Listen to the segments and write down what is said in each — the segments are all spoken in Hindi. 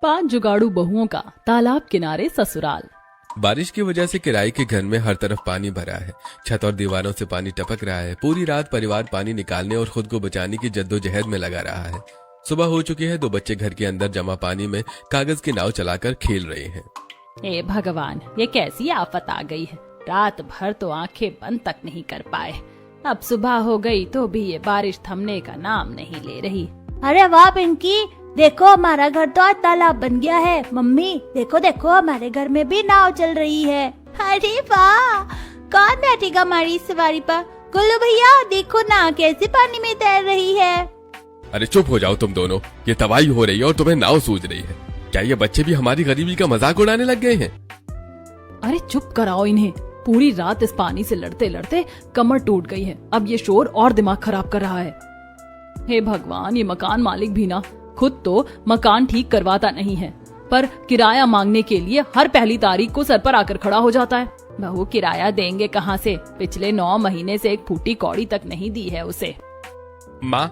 5 जुगाड़ू बहुओं का तालाब किनारे ससुराल। बारिश की वजह से किराए के घर में हर तरफ पानी भरा है। छत और दीवारों से पानी टपक रहा है। पूरी रात परिवार पानी निकालने और खुद को बचाने की जद्दोजहद में लगा रहा है। सुबह हो चुकी है। 2 बच्चे घर के अंदर जमा पानी में कागज की नाव चलाकर खेल रहे हैं। हे भगवान, ये कैसी आफत आ गई है। रात भर तो आंखें बंद तक नहीं कर पाए। अब सुबह हो गई तो भी ये बारिश थमने का नाम नहीं ले रही। अरे वाह पिंकी, देखो हमारा घर तो आज तालाब बन गया है। मम्मी देखो देखो, हमारे घर में भी नाव चल रही है। अरे वाह, कौन बैठेगा हमारी सवारी पर? गुल्लू भैया देखो ना, कैसे पानी में तैर रही है। अरे चुप हो जाओ तुम दोनों। ये तबाही हो रही है और तुम्हें नाव सूझ रही है। क्या ये बच्चे भी हमारी गरीबी का मजाक उड़ाने लग गए हैं? अरे चुप कराओ इन्हें। पूरी रात इस पानी से लड़ते लड़ते कमर टूट गई है। अब ये शोर और दिमाग खराब कर रहा है। हे भगवान, ये मकान मालिक भी ना खुद तो मकान ठीक करवाता नहीं है, पर किराया मांगने के लिए हर पहली तारीख को सर पर आकर खड़ा हो जाता है। बहू किराया देंगे कहाँ से? पिछले 9 महीने से एक फूटी कौड़ी तक नहीं दी है उसे। माँ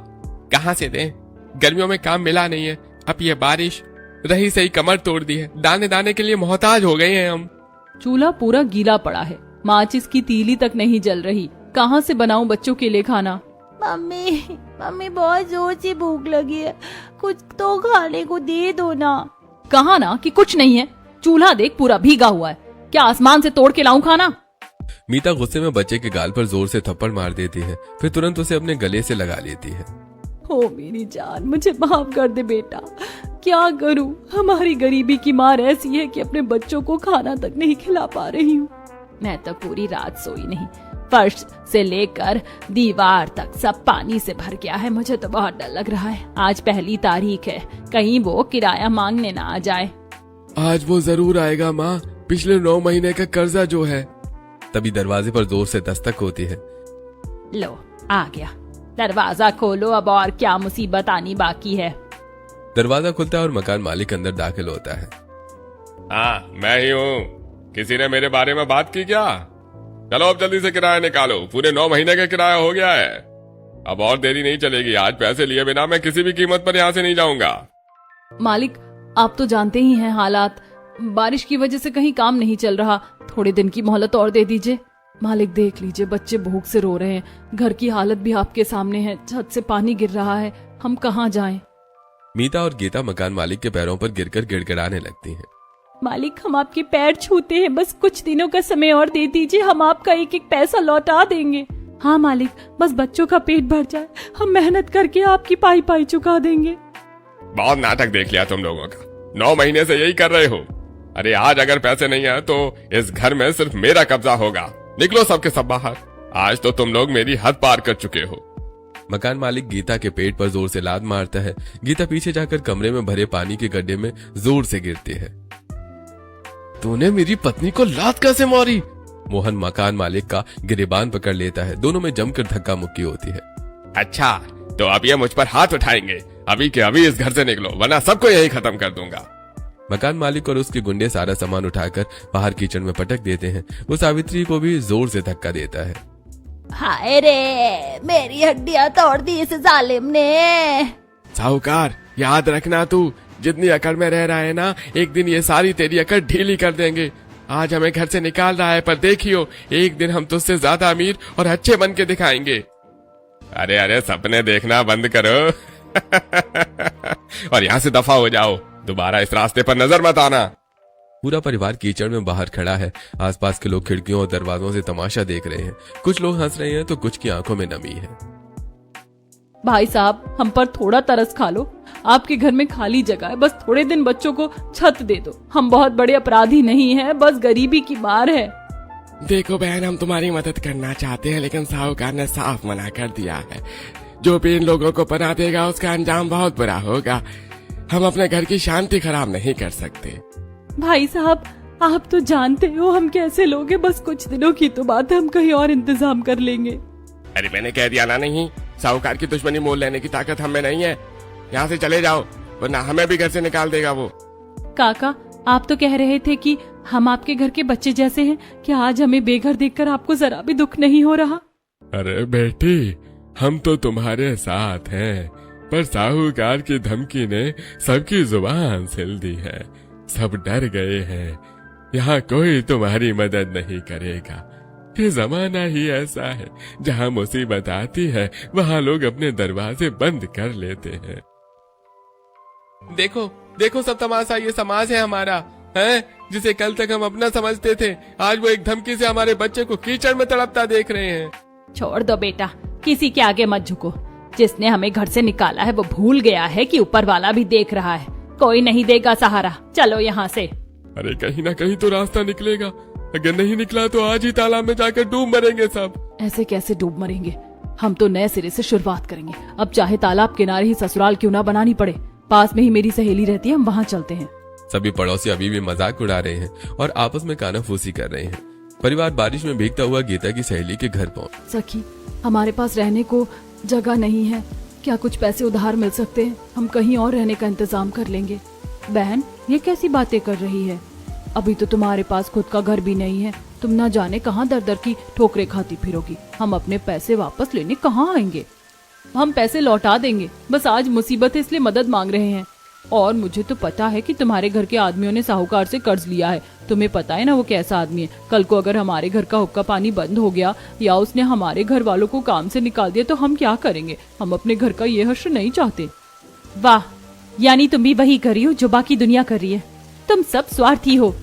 कहाँ से दें? गर्मियों में काम मिला नहीं है। अब ये बारिश रही सही कमर तोड़ दी है। दाने दाने के लिए मोहताज हो गए हैं हम। चूल्हा पूरा गीला पड़ा है। माचिस की तीली तक नहीं जल रही। कहाँ से बनाऊं बच्चों के लिए खाना? मम्मी बहुत जोर से भूख लगी है, कुछ तो खाने को दे दो ना। कहा ना कि कुछ नहीं है। चूल्हा देख पूरा भीगा हुआ है। क्या आसमान से तोड़ के लाऊं खाना? मीता गुस्से में बच्चे के गाल पर जोर से थप्पड़ मार देती है, फिर तुरंत उसे अपने गले से लगा लेती है। हो मेरी जान, मुझे माफ कर दे बेटा। क्या करूं, हमारी गरीबी की मार ऐसी है कि अपने बच्चों को खाना तक नहीं खिला पा रही हूँ। मैं तो पूरी रात सोई नहीं। फर्श से लेकर दीवार तक सब पानी से भर गया है। मुझे तो बहुत डर लग रहा है। आज पहली तारीख है, कहीं वो किराया मांगने ना आ जाए। आज वो जरूर आएगा माँ, पिछले 9 महीने का कर्जा जो है। तभी दरवाजे पर जोर से दस्तक होती है। लो आ गया। दरवाजा खोलो, अब और क्या मुसीबत आनी बाकी है। दरवाजा खुलता है और मकान मालिक अंदर दाखिल होता है। हाँ मैं ही हूँ। किसी ने मेरे बारे में बात की क्या? चलो अब जल्दी से किराया निकालो। पूरे 9 महीने का किराया हो गया है। अब और देरी नहीं चलेगी। आज पैसे लिए बिना मैं किसी भी कीमत पर यहाँ से नहीं जाऊंगा। मालिक आप तो जानते ही हैं हालात। बारिश की वजह से कहीं काम नहीं चल रहा। थोड़े दिन की मोहलत और दे दीजिए। मालिक देख लीजिए, बच्चे भूख से रो रहे हैं। घर की हालत भी आपके सामने है। छत से पानी गिर रहा है। हम कहाँ जाएं? मीता और गीता मकान मालिक के पैरों पर गिरकर गिड़गिड़ाने लगती हैं। मालिक हम आपके पैर छूते हैं, बस कुछ दिनों का समय और दे दीजिए। हम आपका एक एक पैसा लौटा देंगे। हाँ मालिक, बस बच्चों का पेट भर जाए, हम मेहनत करके आपकी पाई पाई चुका देंगे। बहुत नाटक देख लिया तुम लोगों का। 9 महीने से यही कर रहे हो। अरे आज अगर पैसे नहीं है तो इस घर में सिर्फ मेरा कब्जा होगा। निकलो सबके सब बाहर। आज तो तुम लोग मेरी हद पार कर चुके हो। मकान मालिक गीता के पेट पर जोर से लात मारता है। गीता पीछे जाकर कमरे में भरे पानी के गड्ढे में जोर से गिरती है। तूने मेरी पत्नी को लात कैसे मारी? मोहन मकान मालिक का गिरेबान पकड़ लेता है। दोनों में जमकर धक्का मुक्की होती है। अच्छा तो अब ये मुझ पर हाथ उठाएंगे? अभी के अभी इस घर से निकलो, वरना सबको यही खत्म कर दूंगा। मकान मालिक और उसके गुंडे सारा सामान उठाकर बाहर कीचड़ में पटक देते हैं। वो सावित्री को भी जोर से धक्का देता है। हाय रे, मेरी हड्डियां तोड़ दी इस जालिम ने। साहूकार याद रखना, तू जितनी अकड़ में रह रहा है ना, एक दिन ये सारी तेरी अकड़ ढीली कर देंगे। आज हमें घर से निकाल रहा है, पर देखियो एक दिन हम तुझसे ज्यादा अमीर और अच्छे बन के दिखाएंगे। अरे अरे सपने देखना बंद करो और यहाँ से दफा हो जाओ। दोबारा इस रास्ते पर नजर मत आना। पूरा परिवार कीचड़ में बाहर खड़ा है। आसपास के लोग खिड़कियों और दरवाजों से तमाशा देख रहे हैं। कुछ लोग हंस रहे हैं तो कुछ की आंखों में नमी है। भाई साहब, हम पर थोड़ा तरस खा लो। आपके घर में खाली जगह है, बस थोड़े दिन बच्चों को छत दे दो। हम बहुत बड़े अपराधी नहीं हैं, बस गरीबी की मार है। देखो बहन, हम तुम्हारी मदद करना चाहते हैं, लेकिन साहूकार ने साफ मना कर दिया है। जो भी इन लोगों को पना देगा उसका अंजाम बहुत बुरा होगा। हम अपने घर की शांति खराब नहीं कर सकते। भाई साहब, आप तो जानते हो हम कैसे लोग हैं। बस कुछ दिनों की तो बात है, हम कहीं और इंतजाम कर लेंगे। अरे मैंने कह दिया ना, नहीं, साहूकार की दुश्मनी मोल लेने की ताकत हमें नहीं है। यहाँ से चले जाओ, वरना हमें भी घर से निकाल देगा वो। काका, आप तो कह रहे थे कि हम आपके घर के बच्चे जैसे हैं। क्या आज हमें बेघर देखकर आपको जरा भी दुख नहीं हो रहा? अरे बेटी, हम तो तुम्हारे साथ हैं। पर साहूकार की धमकी ने सबकी जुबान सिल दी है। सब डर गए हैं। यहाँ कोई तुम्हारी मदद नहीं करेगा। ये जमाना ही ऐसा है, जहाँ मुसीबत आती है वहाँ लोग अपने दरवाजे बंद कर लेते हैं। देखो देखो सब तमाशा, ये समाज है हमारा, है जिसे कल तक हम अपना समझते थे, आज वो एक धमकी से हमारे बच्चे को कीचड़ में तड़पता देख रहे हैं। छोड़ दो बेटा, किसी के आगे मत झुको। जिसने हमें घर से निकाला है वो भूल गया है कि ऊपर वाला भी देख रहा है। कोई नहीं देगा सहारा, चलो यहाँ से। अरे कहीं ना कहीं तो रास्ता निकलेगा। अगर नहीं निकला तो आज ही तालाब में जाकर डूब मरेंगे सब। ऐसे कैसे डूब मरेंगे? हम तो नए सिरे से शुरुआत करेंगे। अब चाहे तालाब किनारे ही ससुराल क्यों ना बनानी पड़े, पास में ही मेरी सहेली रहती है, हम वहाँ चलते हैं। सभी पड़ोसी अभी भी मजाक उड़ा रहे हैं और आपस में कानाफूसी कर रहे हैं। परिवार बारिश में भीगता हुआ गीता की सहेली के घर पहुंच। सखी, हमारे पास रहने को जगह नहीं है, क्या कुछ पैसे उधार मिल सकते हैं? हम कहीं और रहने का इंतजाम कर लेंगे। बहन, ये कैसी बातें कर रही है? अभी तो तुम्हारे पास खुद का घर भी नहीं है, तुम ना जाने कहाँ दर दर की ठोकरें खाती फिरोगी। हम अपने पैसे वापस लेने कहाँ आएंगे? हम पैसे लौटा देंगे, बस आज मुसीबत है इसलिए मदद मांग रहे हैं। और मुझे तो पता है कि तुम्हारे घर के आदमियों ने साहूकार से कर्ज लिया है। तुम्हें पता है ना वो कैसा आदमी है। कल को अगर हमारे घर का हुक्का पानी बंद हो गया या उसने हमारे घर वालों को काम से निकाल दिया तो हम क्या करेंगे? हम अपने घर का ये हश्र नहीं चाहते। वाह, यानी तुम भी वही कर रही हो जो बाकी दुनिया कर रही है। तुम सब स्वार्थी हो।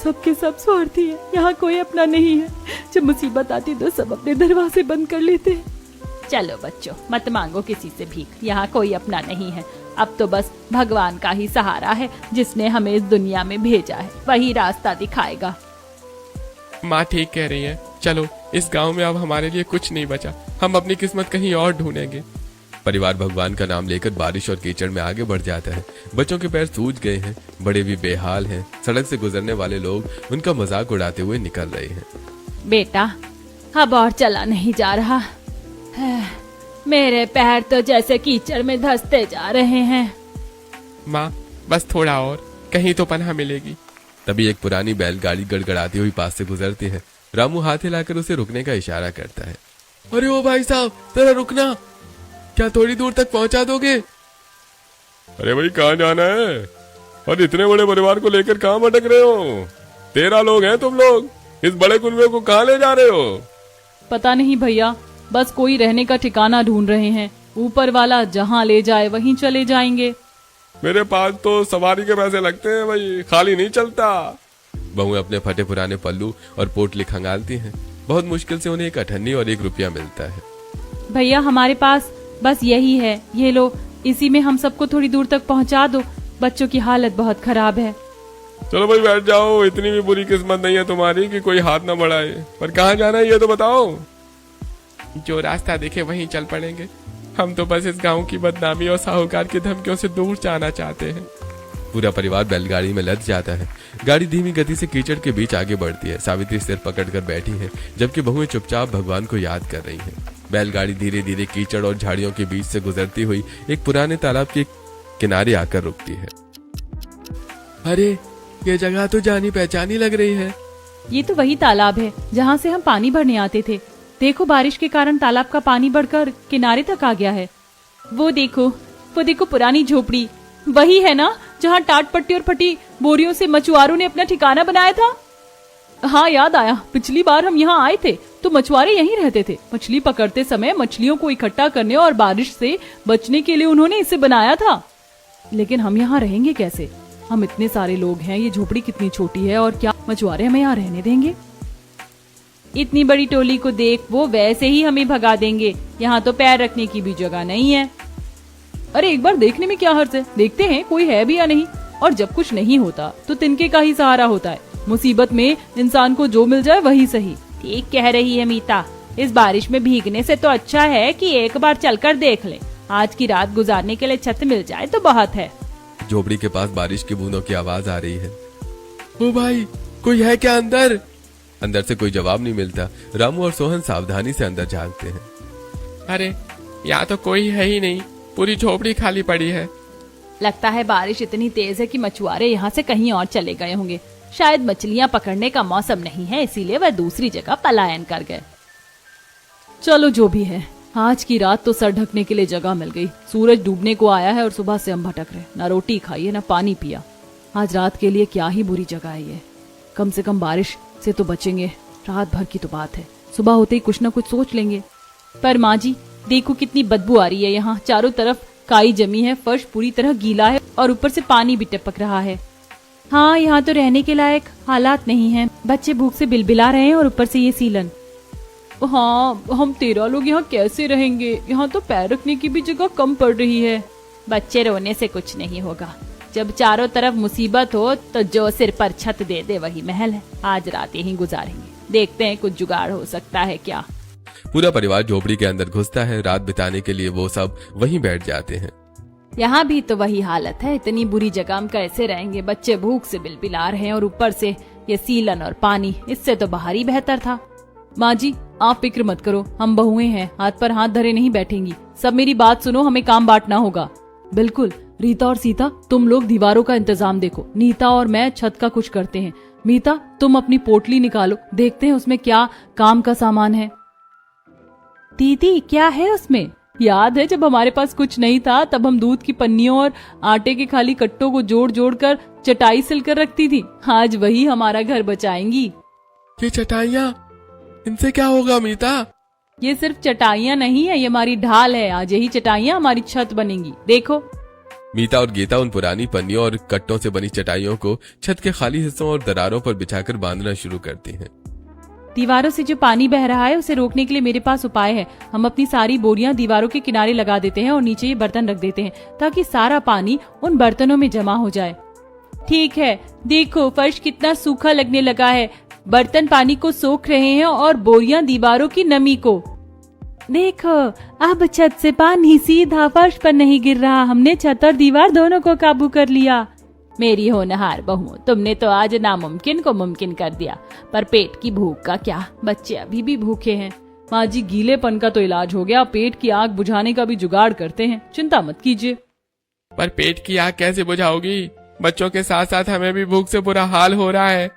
सबके सब स्वार्थी है, यहाँ कोई अपना नहीं है। जब मुसीबत आती तो सब अपने दरवाजे बंद कर लेते हैं। चलो बच्चों, मत मांगो किसी से भीख, यहाँ कोई अपना नहीं है। अब तो बस भगवान का ही सहारा है, जिसने हमें इस दुनिया में भेजा है, वही रास्ता दिखाएगा। माँ ठीक कह रही है। चलो, इस गांव में अब हमारे लिए कुछ नहीं बचा, हम अपनी किस्मत कहीं और ढूंढेंगे। परिवार भगवान का नाम लेकर बारिश और कीचड़ में आगे बढ़ जाता है। बच्चों के पैर सूज गए हैं, बड़े भी बेहाल हैं। सड़क से गुजरने वाले लोग उनका मजाक उड़ाते हुए निकल रहे हैं। बेटा, अब और चला नहीं जा रहा। मेरे पैर तो जैसे कीचड़ में धंसते जा रहे हैं। माँ, बस थोड़ा और, कहीं तो पनाह मिलेगी। तभी एक पुरानी बैलगाड़ी गड़गड़ाती हुई पास से गुजरती है। रामू हाथ हिलाकर उसे रुकने का इशारा करता है। अरे ओ भाई साहब, जरा रुकना, क्या थोड़ी दूर तक पहुंचा दोगे? अरे भाई, कहाँ जाना है? और इतने बड़े परिवार को लेकर कहाँ भटक रहे हो? 13 लोग हैं तुम लोग, इस बड़े कुनबे को कहाँ ले जा रहे हो? पता नहीं भैया, बस कोई रहने का ठिकाना ढूंढ रहे हैं। ऊपर वाला जहाँ ले जाए वहीं चले जाएंगे। मेरे पास तो सवारी के पैसे लगते हैं भाई, खाली नहीं चलता। बहुएं अपने फटे पुराने पल्लू और पोटली खंगालती हैं। बहुत मुश्किल से उन्हें 1 अठन्नी और 1 रुपया मिलता है। भैया, हमारे पास बस यही है, ये लो, इसी में हम सबको थोड़ी दूर तक पहुंचा दो। बच्चों की हालत बहुत खराब है। चलो भाई बैठ जाओ, इतनी भी बुरी किस्मत नहीं है तुम्हारी कि कोई हाथ न बढ़ाए। पर कहाँ जाना है ये तो बताओ। जो रास्ता दिखे वहीं चल पड़ेंगे। हम तो बस इस गांव की बदनामी और साहूकार की धमकियों से दूर जाना चाहते हैं। पूरा परिवार बैलगाड़ी में लद जाता है। गाड़ी धीमी गति से कीचड़ के बीच आगे बढ़ती है। सावित्री सिर पकड़कर बैठी है, जबकि बहुएं चुपचाप भगवान को याद कर रही हैं। बैलगाड़ी धीरे धीरे कीचड़ और झाड़ियों के बीच से गुजरती हुई एक पुराने तालाब के किनारे आकर रुकती है। अरे, ये जगह तो जानी पहचानी लग रही है। ये तो वही तालाब है जहाँ से हम पानी भरने आते थे। देखो, बारिश के कारण तालाब का पानी बढ़कर किनारे तक आ गया है। वो देखो पुरानी झोपड़ी, वही है ना जहाँ टाट पट्टी और फटी बोरियों से मछुआरों ने अपना ठिकाना बनाया था। हाँ, याद आया, पिछली बार हम यहाँ आए थे तो मछुआरे यहीं रहते थे। मछली पकड़ते समय मछलियों को इकट्ठा करने और बारिश से बचने के लिए उन्होंने इसे बनाया था। लेकिन हम यहाँ रहेंगे कैसे? हम इतने सारे लोग हैं, ये झोपड़ी कितनी छोटी है, और क्या मछुआरे हमें यहाँ रहने देंगे? इतनी बड़ी टोली को देख वो वैसे ही हमें भगा देंगे। यहाँ तो पैर रखने की भी जगह नहीं है। अरे, एक बार देखने में क्या हर्ज है, देखते हैं कोई है भी या नहीं। और जब कुछ नहीं होता तो तिनके का ही सहारा होता है। मुसीबत में इंसान को जो मिल जाए वही सही। ठीक कह रही है मीता, इस बारिश में भीगने से तो अच्छा है कि एक बार चलकर देख ले। आज की रात गुजारने के लिए छत मिल जाए तो बहुत है। झोपड़ी के पास बारिश की बूंदों की आवाज आ रही है। ओ भाई, कोई है क्या अंदर? अंदर से कोई जवाब नहीं मिलता। रामू और सोहन सावधानी से अंदर झांकते हैं। अरे, यहाँ तो कोई है ही नहीं, पूरी झोपड़ी खाली पड़ी है। लगता है बारिश इतनी तेज है कि मछुआरे यहाँ से कहीं और चले गए होंगे। शायद मछलियाँ पकड़ने का मौसम नहीं है, इसीलिए वह दूसरी जगह पलायन कर गए। चलो, जो भी है, आज की रात तो सर ढकने के लिए जगह मिल गई। सूरज डूबने को आया है और सुबह से हम भटक रहे, ना रोटी खाई है ना पानी पिया। आज रात के लिए क्या ही बुरी जगह है ये। कम से कम बारिश से तो बचेंगे, रात भर की तो बात है, सुबह होते ही कुछ ना कुछ सोच लेंगे। पर माँ जी देखो कितनी बदबू आ रही है, यहाँ चारों तरफ काई जमी है, फर्श पूरी तरह गीला है और ऊपर से पानी भी टपक रहा है। हाँ, यहाँ तो रहने के लायक हालात नहीं है, बच्चे भूख से बिलबिला रहे हैं और ऊपर से ये सीलन। हाँ, हम 13 लोग यहाँ कैसे रहेंगे? यहाँ तो पैर रखने की भी जगह कम पड़ रही है। बच्चे रोने से कुछ नहीं होगा, जब चारों तरफ मुसीबत हो तो जो सिर पर छत दे दे वही महल है। आज रात यहीं गुजारेंगे, देखते हैं कुछ जुगाड़ हो सकता है क्या। पूरा परिवार झोपड़ी के अंदर घुसता है। रात बिताने के लिए वो सब वहीं बैठ जाते हैं। यहाँ भी तो वही हालत है, इतनी बुरी जगह हम कैसे रहेंगे? बच्चे भूख से बिलबिला रहे हैं और ऊपर से ये सीलन और पानी, इससे तो बाहर ही बेहतर था। माँ जी आप फिक्र मत करो, हम बहुएं हैं, हाथ पर हाथ धरे नहीं बैठेंगी। सब मेरी बात सुनो, हमें काम बांटना होगा। बिल्कुल, रीता और सीता तुम लोग दीवारों का इंतजाम देखो, नीता और मैं छत का कुछ करते हैं। मीता तुम अपनी पोटली निकालो, देखते हैं उसमें क्या काम का सामान है। दीदी क्या है उसमें? याद है जब हमारे पास कुछ नहीं था तब हम दूध की पन्नियों और आटे के खाली कट्टों को जोड़ जोड़ कर चटाई सिलकर रखती थी। आज वही हमारा घर बचाएंगी। ये चटाइयाँ, इनसे क्या होगा मीता? ये सिर्फ चटाइयाँ नहीं है, ये हमारी ढाल है। आज यही चटाइयाँ हमारी छत बनेंगी, देखो। मीता और गीता उन पुरानी पन्नियों और कट्टों से बनी चटाइयों को छत के खाली हिस्सों और दरारों पर बिछाकर बांधना शुरू करती हैं। दीवारों से जो पानी बह रहा है उसे रोकने के लिए मेरे पास उपाय है। हम अपनी सारी बोरियां दीवारों के किनारे लगा देते हैं और नीचे ये बर्तन रख देते हैं ताकि सारा पानी उन बर्तनों में जमा हो जाए। ठीक है, देखो फर्श कितना सूखा लगने लगा है, बर्तन पानी को सोख रहे हैं और बोरियां दीवारों की नमी को। देखो अब छत से पानी सीधा फर्श पर नहीं गिर रहा, हमने छत और दीवार दोनों को काबू कर लिया। मेरी होनहार बहू, तुमने तो आज नामुमकिन को मुमकिन कर दिया। पर पेट की भूख का क्या? बच्चे अभी भी भूखे हैं। माँ जी गीलेपन का तो इलाज हो गया, पेट की आग बुझाने का भी जुगाड़ करते हैं, चिंता मत कीजिए। पर पेट की आग कैसे बुझाओगी? बच्चों के साथ साथ हमें भी भूख से बुरा हाल हो रहा है।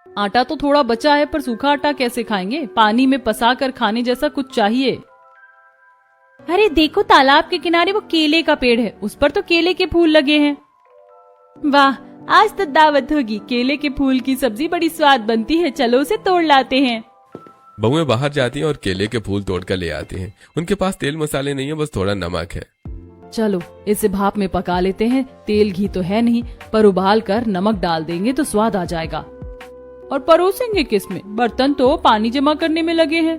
आटा तो थोड़ा बचा है पर सूखा आटा कैसे खाएंगे? पानी में पसा कर खाने जैसा कुछ चाहिए। अरे देखो तालाब के किनारे वो केले का पेड़ है, उस पर तो केले के फूल लगे हैं। वाह, आज तो दावत होगी। केले के फूल की सब्जी बड़ी स्वाद बनती है, चलो उसे तोड़ लाते हैं। बहुएं बाहर जाती हैं और केले के फूल तोड़कर ले आती हैं। उनके पास तेल मसाले नहीं है, बस थोड़ा नमक है। चलो इसे भाप में पका लेते हैं, तेल घी तो है नहीं, पर उबाल कर नमक डाल देंगे तो स्वाद आ जाएगा। और परोसेंगे किसमें? बर्तन तो पानी जमा करने में लगे हैं।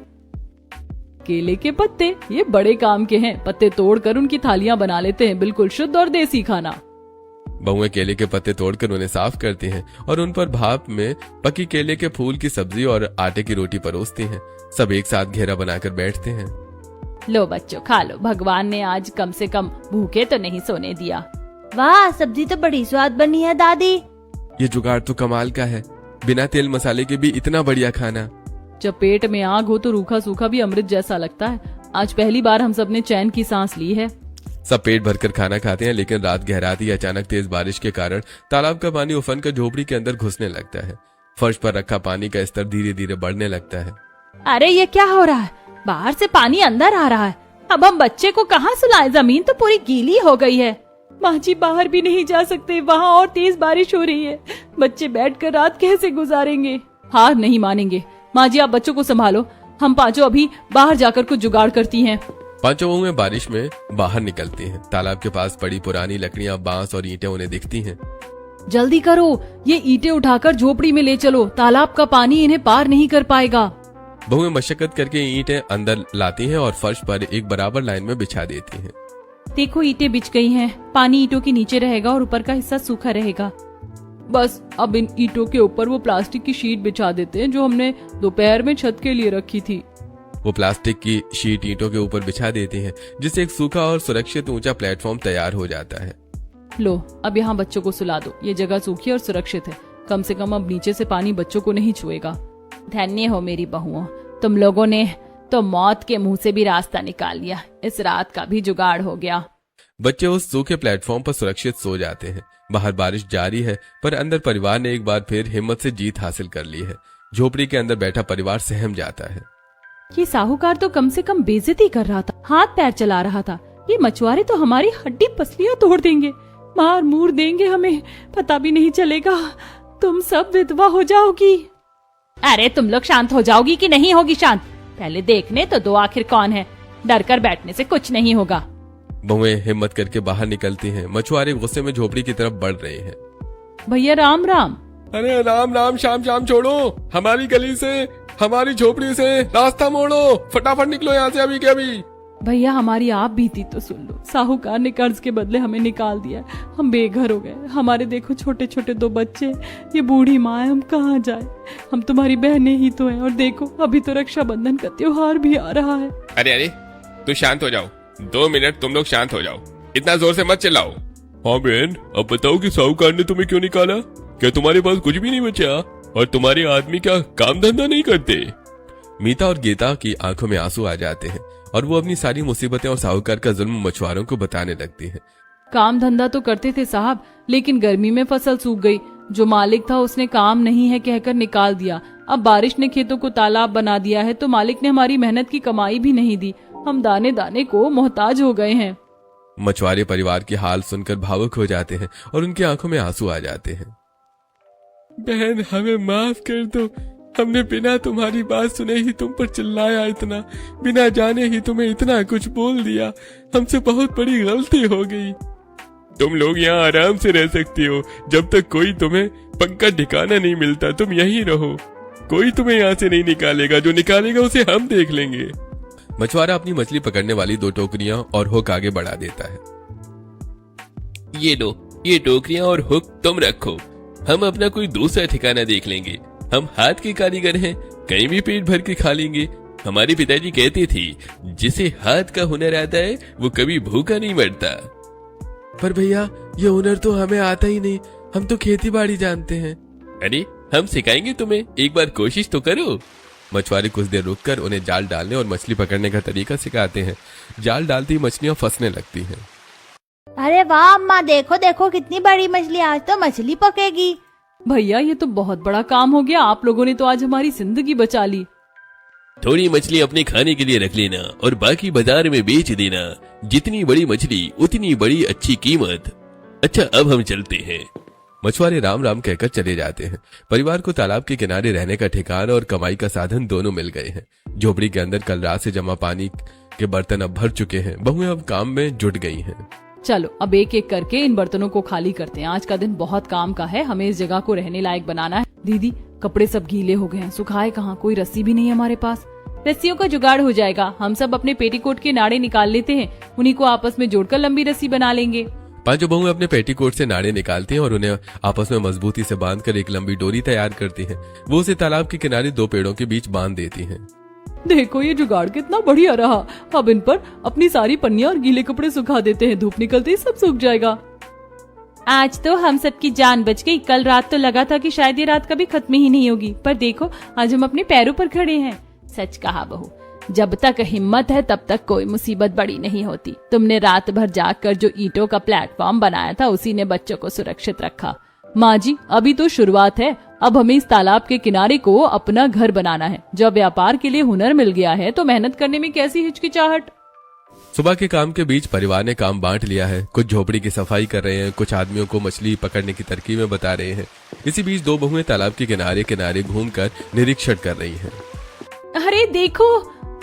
केले के पत्ते ये बड़े काम के हैं, पत्ते तोड़कर उनकी थालियां बना लेते हैं, बिल्कुल शुद्ध और देसी खाना। बहुएं केले के पत्ते तोड़कर उन्हें साफ करती हैं और उन पर भाप में पकी केले के फूल की सब्जी और आटे की रोटी परोसती हैं। सब एक साथ घेरा बनाकर बैठते हैं। लो बच्चों खा लो, भगवान ने आज कम से कम भूखे तो नहीं सोने दिया। वाह, सब्जी तो बड़ी स्वाद बनी है दादी। ये जुगाड़ तो कमाल का है, बिना तेल मसाले के भी इतना बढ़िया खाना। जब पेट में आग हो तो रूखा सूखा भी अमृत जैसा लगता है। आज पहली बार हम सब ने चैन की सांस ली है। सब पेट भरकर खाना खाते हैं, लेकिन रात गहराती अचानक तेज बारिश के कारण तालाब का पानी उफन कर झोपड़ी के अंदर घुसने लगता है। फर्श पर रखा पानी का स्तर धीरे धीरे बढ़ने लगता है। अरे ये क्या हो रहा है? बाहर से पानी अंदर आ रहा है। अब हम बच्चे को कहाँ सुलाएं? जमीन तो पूरी गीली हो गई है। माँ जी बाहर भी नहीं जा सकते, वहाँ और तेज बारिश हो रही है। बच्चे बैठकर रात कैसे गुजारेंगे? हार नहीं मानेंगे। माँ जी आप बच्चों को संभालो, हम पांचों अभी बाहर जाकर कुछ जुगाड़ करती हैं। पांचों बहुएं बारिश में बाहर निकलती हैं। तालाब के पास पड़ी पुरानी लकड़ियां, बांस और ईंटें उन्हें दिखती हैं। जल्दी करो, ये ईंटें उठाकर झोपड़ी में ले चलो, तालाब का पानी इन्हें पार नहीं कर पाएगा। बहुएं मशक्कत करके ईंटें अंदर लाती हैं और फर्श पर एक बराबर लाइन में बिछा देती हैं। देखो ईंटें बिछ गई हैं, पानी ईंटों के नीचे रहेगा और ऊपर का हिस्सा सूखा रहेगा। बस अब इन ईंटों के ऊपर वो प्लास्टिक की शीट बिछा देते हैं जो हमने दोपहर में छत के लिए रखी थी। वो प्लास्टिक की शीट ईंटों के ऊपर बिछा देती हैं, जिससे एक सूखा और सुरक्षित ऊंचा प्लेटफॉर्म तैयार हो जाता है। लो अब यहाँ बच्चों को सुला दो, ये जगह सूखी और सुरक्षित है। कम से कम अब नीचे से पानी बच्चों को नहीं छुएगा। धन्य हो मेरी बहुओं, तुम लोगों ने तो मौत के मुंह से भी रास्ता निकाल लिया। इस रात का भी जुगाड़ हो गया। बच्चे उस सूखे प्लेटफॉर्म पर सुरक्षित सो जाते हैं। बाहर बारिश जारी है, पर अंदर परिवार ने एक बार फिर हिम्मत से जीत हासिल कर ली है। झोपड़ी के अंदर बैठा परिवार सहम जाता है। ये साहूकार तो कम से कम बेइज्जती कर रहा था, हाथ पैर चला रहा था। ये मछुआरे तो हमारी हड्डी पसलियां तोड़ देंगे, मार मूर देंगे, हमें पता भी नहीं चलेगा। तुम सब विधवा हो जाओगी। अरे तुम लोग शांत हो जाओगी कि नहीं होगी शांत? पहले देखने तो दो आखिर कौन है। डर कर बैठने से कुछ नहीं होगा। बहुएं हिम्मत करके बाहर निकलती हैं। मछुआरे गुस्से में झोपड़ी की तरफ बढ़ रहे हैं। भैया राम राम। अरे राम राम, शाम शाम छोड़ो, हमारी गली से, हमारी झोपड़ी से रास्ता मोड़ो, फटाफट निकलो यहाँ से अभी के अभी। भैया हमारी आप बीती तो सुन लो। साहूकार ने कर्ज के बदले हमें निकाल दिया, हम बेघर हो गए। हमारे देखो छोटे छोटे 2 बच्चे, ये बूढ़ी माँ है, हम कहाँ जाए? हम तुम्हारी बहनें ही तो हैं। और देखो अभी तो रक्षाबंधन का त्योहार भी आ रहा है। अरे अरे, तू शांत हो जाओ, 2 मिनट तुम लोग शांत हो जाओ, इतना जोर से मत चिल्लाओ। हाँ बहन, अब बताओ कि साहूकार ने तुम्हें क्यों निकाला? क्या तुम्हारे पास कुछ भी नहीं बचा? और तुम्हारे आदमी क्या काम धंधा नहीं करते? मीता और गीता की आंखों में आंसू आ जाते हैं और वो अपनी सारी मुसीबतें और साहूकार का जुल्म मछुआरों को बताने लगती हैं। काम धंधा तो करते थे साहब, लेकिन गर्मी में फसल सूख गई। जो मालिक था उसने काम नहीं है कहकर निकाल दिया। अब बारिश ने खेतों को तालाब बना दिया है तो मालिक ने हमारी मेहनत की कमाई भी नहीं दी। हम दाने दाने को मोहताज हो गए हैं। मछुआरे परिवार की हाल सुनकर भावुक हो जाते हैं और उनकी आंखों में आंसू आ जाते हैं। बहन हमें माफ कर दो, हमने बिना तुम्हारी बात सुने ही तुम पर चिल्लाया, इतना बिना जाने ही तुम्हें इतना कुछ बोल दिया। हमसे बहुत बड़ी गलती हो गई। तुम लोग यहाँ आराम से रह सकती हो, जब तक कोई तुम्हें पक्का ठिकाना नहीं मिलता तुम यहीं रहो। कोई तुम्हें यहाँ से नहीं निकालेगा, जो निकालेगा उसे हम देख लेंगे। मछुआरा अपनी मछली पकड़ने वाली 2 टोकरियां और हुक आगे बढ़ा देता है। ये लो, ये टोकरियां और हुक तुम रखो, हम अपना कोई दूसरा ठिकाना देख लेंगे। हम हाथ के कारीगर हैं, कहीं भी पेट भर के खा लेंगे। हमारे पिताजी कहते थे, जिसे हाथ का हुनर आता है वो कभी भूखा नहीं मरता। पर भैया ये हुनर तो हमें आता ही नहीं, हम तो खेती बाड़ी जानते हैं। अरे हम सिखाएंगे तुम्हें, एक बार कोशिश तो करो। मछुआरे कुछ देर रुककर उन्हें जाल डालने और मछली पकड़ने का तरीका सिखाते हैं। जाल डालती ही मछलियां फंसने लगती हैं। अरे वाह अम्मा, देखो देखो कितनी बड़ी मछली, आज तो मछली पकेगी। भैया ये तो बहुत बड़ा काम हो गया, आप लोगों ने तो आज हमारी जिंदगी बचा ली। थोड़ी मछली अपने खाने के लिए रख लेना और बाकी बाजार में बेच देना। जितनी बड़ी मछली उतनी बड़ी अच्छी कीमत। अच्छा अब हम चलते हैं। मछुआरे राम राम कहकर चले जाते हैं। परिवार को तालाब के किनारे रहने का ठिकाना और कमाई का साधन दोनों मिल गए हैं। झोपड़ी के अंदर कल रात से जमा पानी के बर्तन अब भर चुके हैं। बहुएं अब काम में जुट गई हैं। चलो अब एक एक करके इन बर्तनों को खाली करते हैं। आज का दिन बहुत काम का है, हमें इस जगह को रहने लायक बनाना है। दीदी कपड़े सब गीले हो गए हैं, सुखाए कहाँ? कोई रस्सी भी नहीं है हमारे पास। रस्सियों का जुगाड़ हो जाएगा। हम सब अपने पेटीकोट के नाड़े निकाल लेते हैं, उन्हीं को आपस में जोड़कर लंबी रस्सी बना लेंगे। 5 बहुएं अपने पेटीकोट से नाड़े निकालती हैं और उन्हें आपस में मजबूती से बांधकर एक लंबी डोरी तैयार करती हैं। वो उसे तालाब के किनारे 2 पेड़ों के बीच बांध देती हैं। देखो ये जुगाड़ कितना बढ़िया रहा। अब इन पर अपनी सारी पन्नियां और गीले कपड़े सुखा देते हैं, धूप निकलते ही सब सूख जाएगा। आज तो हम सबकी जान बच गई। कल रात तो लगा था कि शायद ये रात कभी खत्म ही नहीं होगी, पर देखो आज हम अपने पैरों पर खड़े हैं। सच कहा बहू, जब तक हिम्मत है तब तक कोई मुसीबत बड़ी नहीं होती। तुमने रात भर जागकर जो ईंटों का प्लेटफॉर्म बनाया था उसी ने बच्चों को सुरक्षित रखा। माँ जी अभी तो शुरुआत है, अब हमें इस तालाब के किनारे को अपना घर बनाना है। जब व्यापार के लिए हुनर मिल गया है तो मेहनत करने में कैसी हिचकिचाहट। सुबह के काम के बीच परिवार ने काम बांट लिया है। कुछ झोपड़ी की सफाई कर रहे हैं, कुछ आदमियों को मछली पकड़ने की तरकीबें बता रहे हैं। इसी बीच 2 बहुएं तालाब के किनारे किनारे घूमकर निरीक्षण कर रही हैं। अरे देखो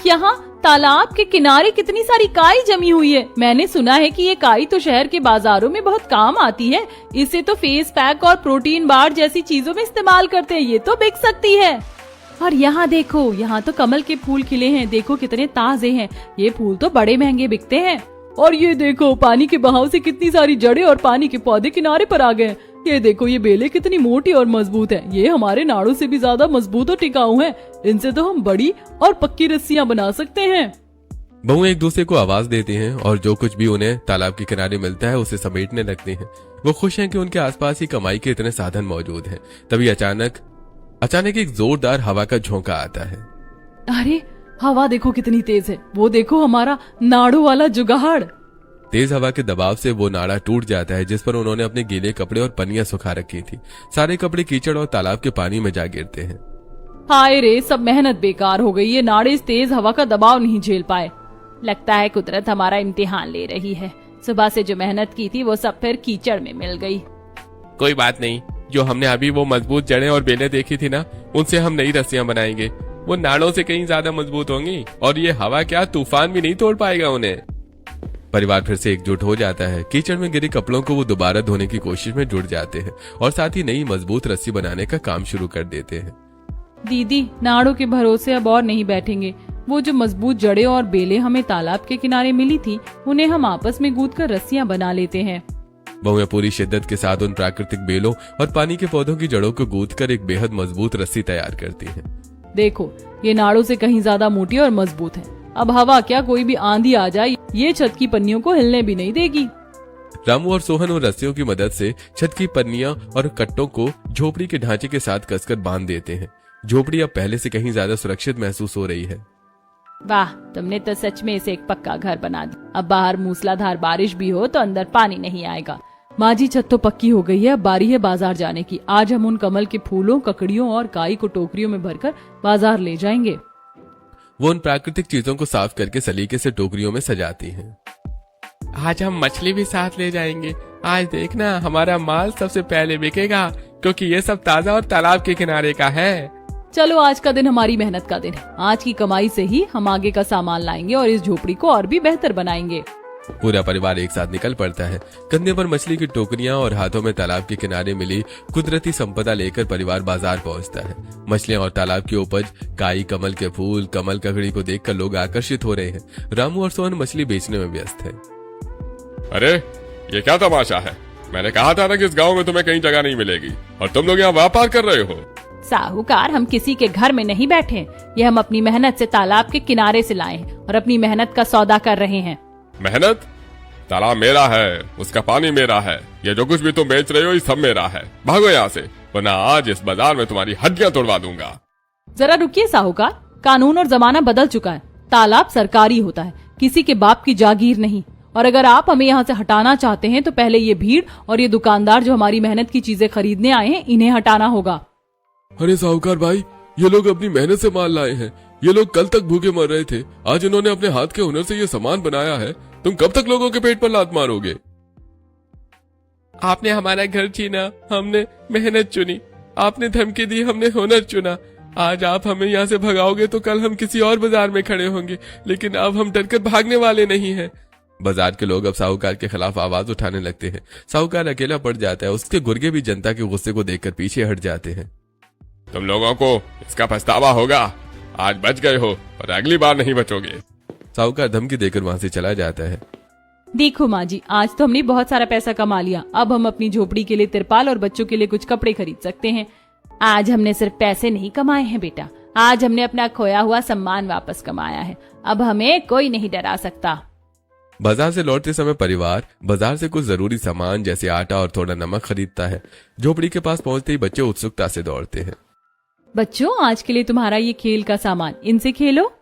यहाँ तालाब के किनारे कितनी सारी काई जमी हुई है। मैंने सुना है कि ये काई तो शहर के बाजारों में बहुत काम आती है। इसे तो फेस पैक और प्रोटीन बार जैसी चीजों में इस्तेमाल करते हैं, ये तो बिक सकती है। और यहाँ देखो, यहाँ तो कमल के फूल खिले हैं, देखो कितने ताजे हैं। ये फूल तो बड़े महंगे बिकते हैं। और ये देखो पानी के बहाव से कितनी सारी जड़ें और पानी के पौधे किनारे पर आ गए। ये देखो ये बेलें कितनी मोटी और मजबूत है। ये हमारे नाड़ों से भी ज्यादा मजबूत और टिकाऊ हैं। इनसे तो हम बड़ी और पक्की रस्सियां बना सकते हैं। बहुएं एक दूसरे को आवाज देती हैं और जो कुछ भी उन्हें तालाब के किनारे मिलता है उसे समेटने लगती हैं। वो खुश हैं कि उनके आसपास ही कमाई के इतने साधन मौजूद हैं। तभी अचानक एक जोरदार हवा का झोंका आता है। अरे हवा देखो कितनी तेज है। वो देखो हमारा नाड़ू वाला जुगाड़। तेज हवा के दबाव से वो नाड़ा टूट जाता है जिस पर उन्होंने अपने गीले कपड़े और पन्नियां सुखा रखी थी। सारे कपड़े कीचड़ और तालाब के पानी में जा गिरते हैं। हाय रे, सब मेहनत बेकार हो गई। ये नाड़े इस तेज हवा का दबाव नहीं झेल पाए। लगता है कुदरत हमारा इम्तिहान ले रही है। सुबह से जो मेहनत की थी वो सब फिर कीचड़ में मिल गई। कोई बात नहीं, जो हमने अभी वो मजबूत जड़ें और बेलें देखी थी ना, उनसे हम नई रस्सियां बनाएंगे। वो नाड़ों से कहीं ज्यादा मजबूत होंगी और ये हवा क्या तूफान भी नहीं तोड़ पाएगा उन्हें। परिवार फिर से एकजुट हो जाता है। कीचड़ में गिरे कपड़ों को वो दोबारा धोने की कोशिश में जुट जाते हैं और साथ ही नई मजबूत रस्सी बनाने का काम शुरू कर देते हैं। दीदी, नाड़ों के भरोसे अब और नहीं बैठेंगे। वो जो मजबूत जड़ें और बेलें हमें तालाब के किनारे मिली थी, उन्हें हम आपस में गूंथ कर रस्सियां बना लेते हैं। बहुएं पूरी शिद्दत के साथ उन प्राकृतिक बेलों और पानी के पौधों की जड़ों को गूंथ कर एक बेहद मजबूत रस्सी तैयार करती हैं। देखो, ये नाड़ों से कहीं ज्यादा मोटी और मजबूत है। अब हवा क्या, कोई भी आंधी आ जाए ये छत की पन्नियों को हिलने भी नहीं देगी। रामू और सोहन उन रस्सियों की मदद से छत की पन्नियां और कट्टों को झोपड़ी के ढांचे के साथ कसकर बांध देते हैं। झोपड़ी अब पहले से कहीं ज्यादा सुरक्षित महसूस हो रही है। वाह, तुमने तो सच में इसे एक पक्का घर बना दिया। अब बाहर मूसलाधार बारिश भी हो तो अंदर पानी नहीं आएगा। माँ जी, छत तो पक्की हो गई है। अब बारी है बाजार जाने की। आज हम उन कमल के फूलों, ककड़ियों और काई को टोकरियों में भरकर बाजार ले जाएंगे। वो उन प्राकृतिक चीजों को साफ करके सलीके से टोकरियों में सजाती हैं। आज हम मछली भी साथ ले जाएंगे। आज देखना, हमारा माल सबसे पहले बिकेगा क्योंकि ये सब ताजा और तालाब के किनारे का है। चलो, आज का दिन हमारी मेहनत का दिन है। आज की कमाई से ही हम आगे का सामान लाएंगे और इस झोपड़ी को और भी बेहतर बनाएंगे। पूरा परिवार एक साथ निकल पड़ता है। कंधे पर मछली की टोकरियां और हाथों में तालाब के किनारे मिली कुदरती संपदा लेकर परिवार बाजार पहुंचता है। मछलियां और तालाब की उपज, काई, कमल के फूल, कमल ककड़ी को देखकर लोग आकर्षित हो रहे हैं। रामू और सोहन मछली बेचने में व्यस्त है। अरे ये क्या तमाशा है? मैंने कहा था ना कि इस गांव में तुम्हें कहीं जगह नहीं मिलेगी और तुम लोग यहाँ व्यापार कर रहे हो। साहूकार, हम किसी के घर में नहीं बैठे। ये हम अपनी मेहनत से तालाब के किनारे से लाए हैं और अपनी मेहनत का सौदा कर रहे हैं। मेहनत? तालाब मेरा है, उसका पानी मेरा है। ये जो कुछ भी तुम बेच रहे हो ये सब मेरा है। भागो यहाँ से, वरना आज इस बाजार में तुम्हारी हड्डियां तोड़वा दूंगा। जरा रुकिए साहूकार, कानून और जमाना बदल चुका है। तालाब सरकारी होता है, किसी के बाप की जागीर नहीं। और अगर आप हमें यहाँ से हटाना चाहते हैं तो पहले ये भीड़ और ये दुकानदार जो हमारी मेहनत की चीजें खरीदने आए हैं, इन्हें हटाना होगा। अरे साहूकार भाई, ये लोग अपनी मेहनत से माल लाए हैं। ये लोग कल तक भूखे मर रहे थे, आज इन्होंने अपने हाथ के हुनर से ये सामान बनाया है। तुम कब तक लोगों के पेट पर लात मारोगे? आपने हमारा घर छीना, हमने मेहनत चुनी। आपने धमकी दी, हमने हुनर चुना। आज आप हमें यहाँ से भगाओगे तो कल हम किसी और बाजार में खड़े होंगे, लेकिन अब हम डरकर भागने वाले नहीं हैं। बाजार के लोग अब साहूकार के खिलाफ आवाज उठाने लगते हैं। साहूकार अकेला पड़ जाता है। उसके गुर्गे भी जनता के गुस्से को देखकर पीछे हट जाते हैं। तुम लोगों को इसका पछतावा होगा। आज बच गए हो और अगली बार नहीं बचोगे। साहूकार धमकी देकर वहां से चला जाता है। देखो माँ जी, आज तो हमने बहुत सारा पैसा कमा लिया। अब हम अपनी झोपड़ी के लिए तिरपाल और बच्चों के लिए कुछ कपड़े खरीद सकते हैं। आज हमने सिर्फ पैसे नहीं कमाए हैं बेटा, आज हमने अपना खोया हुआ सम्मान वापस कमाया है। अब हमें कोई नहीं डरा सकता। बाजार से लौटते समय परिवार बाजार से कुछ जरूरी सामान जैसे आटा और थोड़ा नमक खरीदता है। झोपड़ी के पास पहुंचते ही बच्चे उत्सुकता से दौड़ते हैं। बच्चों, आज के लिए तुम्हारा ये खेल का सामान, इनसे खेलो।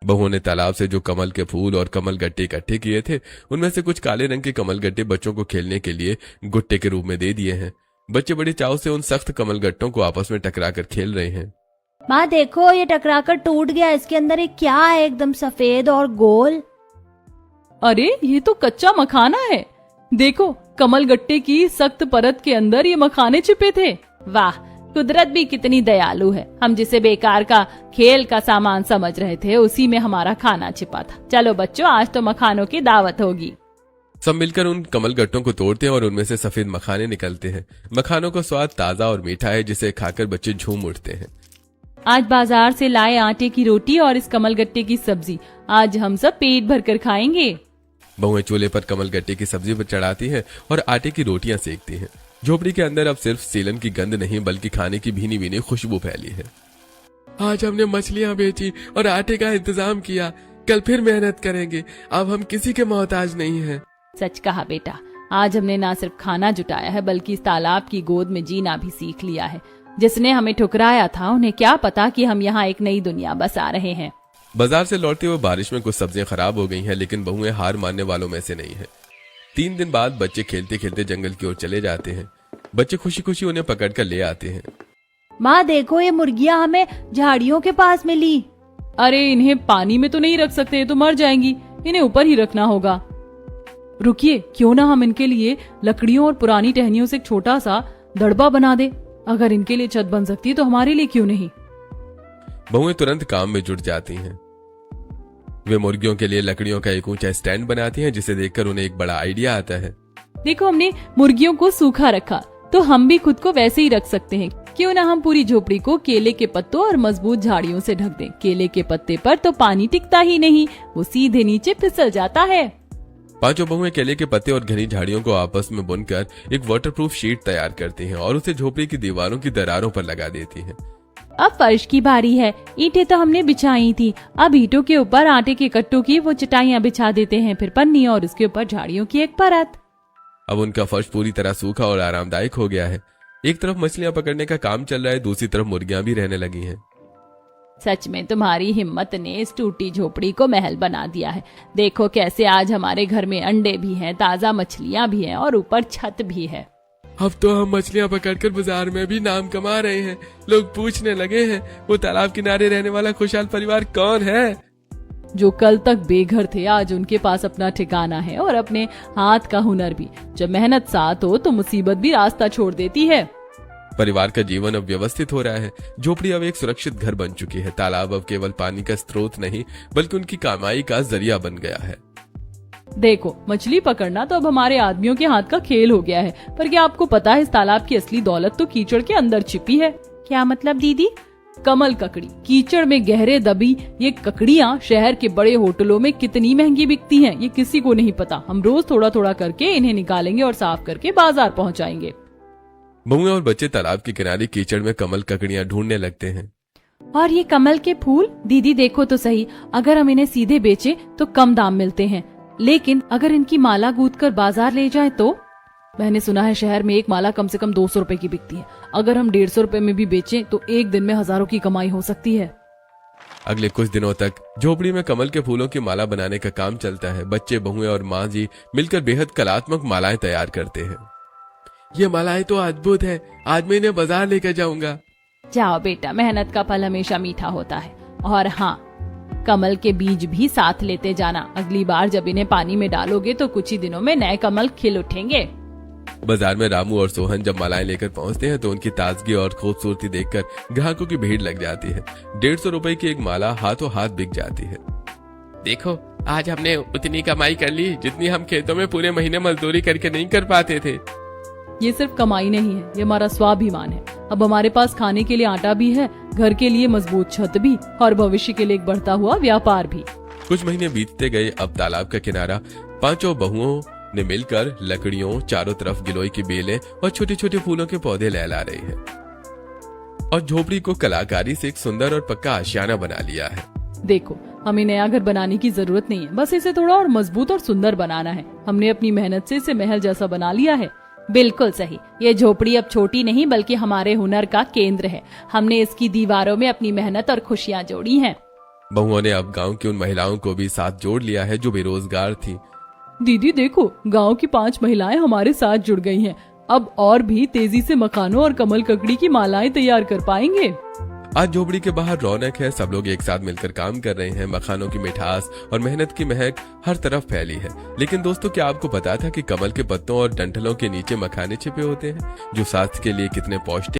बहू ने तालाब से जो कमल के फूल और कमल गट्टे इकट्ठे किए थे, उनमें से कुछ काले रंग के कमल गट्टे बच्चों को खेलने के लिए गुट्टे के रूप में दे दिए हैं। बच्चे बड़ी चाव से उन सख्त कमल गट्टों को आपस में टकराकर खेल रहे हैं। माँ देखो, ये टकराकर टूट गया। इसके अंदर एक क्या है, एकदम सफेद और गोल। अरे ये तो कच्चा मखाना है। देखो, कमल गट्टे की सख्त परत के अंदर ये मखाने छिपे थे। वाह, कुदरत भी कितनी दयालु है। हम जिसे बेकार का खेल का सामान समझ रहे थे, उसी में हमारा खाना छिपा था। चलो बच्चों, आज तो मखानों की दावत होगी। सब मिलकर उन कमल गट्टों को तोड़ते हैं और उनमें से सफेद मखाने निकलते हैं। मखानों का स्वाद ताजा और मीठा है, जिसे खाकर बच्चे झूम उठते हैं। आज बाजार से लाए आटे की रोटी और इस कमल गट्टे की सब्जी आज हम सब पेट भरकर खाएंगे। बहुएं चूल्हे पर कमल गट्टे की सब्जी पर चढ़ाती हैं और आटे की रोटियां सेकती हैं। झोपड़ी के अंदर अब सिर्फ सीलन की गंध नहीं, बल्कि खाने की भीनी भीनी खुशबू फैली है। आज हमने मछलियां बेची और आटे का इंतजाम किया। कल फिर मेहनत करेंगे। अब हम किसी के मोहताज नहीं हैं। सच कहा बेटा, आज हमने ना सिर्फ खाना जुटाया है, बल्कि इस तालाब की गोद में जीना भी सीख लिया है। जिसने हमें ठुकराया था, उन्हें क्या पता कि हम यहाँ एक नई दुनिया बसा रहे हैं। बाजार से लौटते हुए बारिश में कुछ सब्जियां खराब हो गई हैं, लेकिन बहुएं हार मानने वालों में से नहीं है। 3 दिन बाद बच्चे खेलते खेलते जंगल की ओर चले जाते हैं। बच्चे खुशी खुशी उन्हें पकड़कर ले आते हैं। माँ देखो ये मुर्गियाँ हमें झाड़ियों के पास मिली। अरे इन्हें पानी में तो नहीं रख सकते, ये तो मर जाएंगी, इन्हें ऊपर ही रखना होगा। रुकिए, क्यों ना हम इनके लिए लकड़ियों और पुरानी टहनियों से एक छोटा सा दड़बा बना दे। अगर इनके लिए छत बन सकती है तो हमारे लिए क्यों नहीं। बहुएं तुरंत काम में जुट जाती हैं। वे मुर्गियों के लिए लकड़ियों का एक ऊंचा स्टैंड बनाती हैं, जिसे देखकर उन्हें एक बड़ा आइडिया आता है। देखो, हमने मुर्गियों को सूखा रखा तो हम भी खुद को वैसे ही रख सकते हैं। क्यों ना हम पूरी झोपड़ी को केले के पत्तों और मजबूत झाड़ियों से ढक दें। केले के पत्ते पर तो पानी टिकता ही नहीं, वो सीधे नीचे फिसल जाता है। पांचों बहुएं केले के पत्ते और घनी झाड़ियों को आपस में बुनकर एक वाटरप्रूफ शीट तैयार करती हैं और उसे झोपड़ी की दीवारों की दरारों पर लगा देती हैं। अब फर्श की बारी है। ईंटें तो हमने बिछाई थी, अब ईंटों के ऊपर आटे के कट्टों की वो चटाइयाँ बिछा देते हैं, फिर पन्नी और उसके ऊपर झाड़ियों की एक परत। अब उनका फर्श पूरी तरह सूखा और आरामदायक हो गया है। एक तरफ मछलियां पकड़ने का काम चल रहा है, दूसरी तरफ मुर्गियां भी रहने लगी हैं। सच में तुम्हारी हिम्मत ने इस टूटी झोपड़ी को महल बना दिया है। देखो कैसे आज हमारे घर में अंडे भी हैं, ताजा मछलियां भी हैं और ऊपर छत भी है। अब तो हम मछलियाँ पकड़कर बाजार में भी नाम कमा रहे हैं। लोग पूछने लगे हैं वो तालाब किनारे रहने वाला खुशहाल परिवार कौन है। जो कल तक बेघर थे आज उनके पास अपना ठिकाना है और अपने हाथ का हुनर भी। जब मेहनत साथ हो तो मुसीबत भी रास्ता छोड़ देती है। परिवार का जीवन अब व्यवस्थित हो रहा है। झोपड़ी अब एक सुरक्षित घर बन चुकी है। तालाब अब केवल पानी का स्रोत नहीं बल्कि उनकी कमाई का जरिया बन गया है। देखो, मछली पकड़ना तो अब हमारे आदमियों के हाथ का खेल हो गया है, पर क्या आपको पता है इस तालाब की असली दौलत तो कीचड़ के अंदर छिपी है। क्या मतलब दीदी? कमल ककड़ी। कीचड़ में गहरे दबी ये ककड़ियाँ शहर के बड़े होटलों में कितनी महंगी बिकती हैं, ये किसी को नहीं पता। हम रोज थोड़ा थोड़ा करके इन्हें निकालेंगे और साफ करके बाजार पहुँचाएंगे। बहुएं और बच्चे तालाब के किनारे कीचड़ में कमल ककड़ियां ढूंढने लगते हैं। और ये कमल के फूल, दीदी देखो तो सही, अगर हम इन्हें सीधे बेचे तो कम दाम मिलते हैं, लेकिन अगर इनकी माला गूंथ कर बाजार ले जाए तो? मैंने सुना है शहर में एक माला कम से कम 200 रुपए की बिकती है। अगर हम 150 रुपए में भी बेचें तो एक दिन में हजारों की कमाई हो सकती है। अगले कुछ दिनों तक झोपड़ी में कमल के फूलों की माला बनाने का काम चलता है। बच्चे, बहुएं और माँ जी मिलकर बेहद कलात्मक मालाएं तैयार करते हैं। ये मालाएं तो अद्भुत है, आज मैं इन्हें बाजार लेकर जाऊंगा। जाओ बेटा, मेहनत का फल हमेशा मीठा होता है। और हाँ, कमल के बीज भी साथ लेते जाना। अगली बार जब इन्हें पानी में डालोगे तो कुछ ही दिनों में नए कमल खिल उठेंगे। बाजार में रामू और सोहन जब मालाएं लेकर पहुंचते हैं तो उनकी ताजगी और खूबसूरती देखकर ग्राहकों की भीड़ लग जाती है। 150 रुपए की एक माला हाथों हाथ बिक जाती है। देखो, आज हमने उतनी कमाई कर ली जितनी हम खेतों में पूरे महीने मजदूरी करके नहीं कर पाते थे। ये सिर्फ कमाई नहीं है, ये हमारा स्वाभिमान है। अब हमारे पास खाने के लिए आटा भी है, घर के लिए मजबूत छत भी और भविष्य के लिए एक बढ़ता हुआ व्यापार भी। कुछ महीने बीतते गए। अब तालाब का किनारा पांचों बहुओं ने मिलकर लकड़ियों, चारों तरफ गिलोय की बेलें और छोटे छोटे फूलों के पौधे लहला रहे हैं और झोपड़ी को कलाकारी से एक सुंदर और पक्का आशियाना बना लिया है। देखो, हमें नया घर बनाने की जरूरत नहीं है, बस इसे थोड़ा और मजबूत और सुंदर बनाना है। हमने अपनी मेहनत से इसे महल जैसा बना लिया है। बिल्कुल सही। ये झोपड़ी अब छोटी नहीं बल्कि हमारे हुनर का केंद्र है। हमने इसकी दीवारों में अपनी मेहनत और खुशियाँ जोड़ी हैं। बहुओं ने अब गांव की उन महिलाओं को भी साथ जोड़ लिया है जो बेरोजगार थी। दीदी देखो, गांव की 5 महिलाएं हमारे साथ जुड़ गई हैं। अब और भी तेजी से मकानों और कमल ककड़ी की मालाएं तैयार कर पाएंगे। आज झोपड़ी के बाहर रौनक है। सब लोग एक साथ मिलकर काम कर रहे हैं। मखानों की मिठास और मेहनत की महक हर तरफ फैली है। लेकिन दोस्तों, क्या आपको पता था कि कमल के पत्तों और डंठलों के नीचे मखाने छिपे होते हैं जो स्वास्थ्य के लिए कितने पौष्टिक